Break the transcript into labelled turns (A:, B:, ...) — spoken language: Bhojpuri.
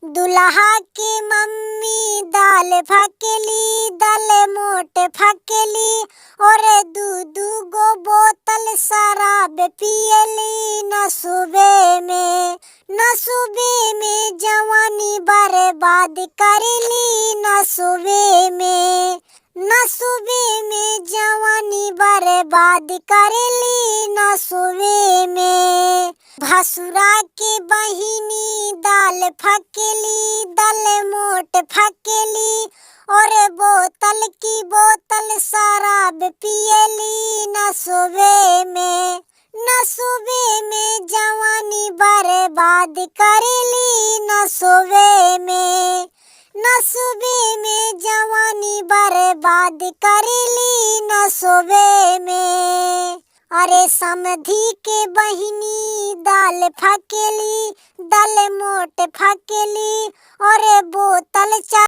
A: दुल्हा की मम्मी दाल फकेली, दाल मोट फकेली और दू गो बोतल शराब पियली। नसुबे में जवानी बर्बाद करली। नसुबे में जवानी बर्बाद करली। नसुबे में भसुरा के बहिनी दाल फकेली, दाल मोट फकेली और बोतल की बोतल शराब पियली। नसुबे में जवानी बर्बाद करली। नसुबे में जवानी बर्बाद करली। नसुबे में अरे समधी के बहिनी दाल फकेली, दाल मोट फकेली और बोतल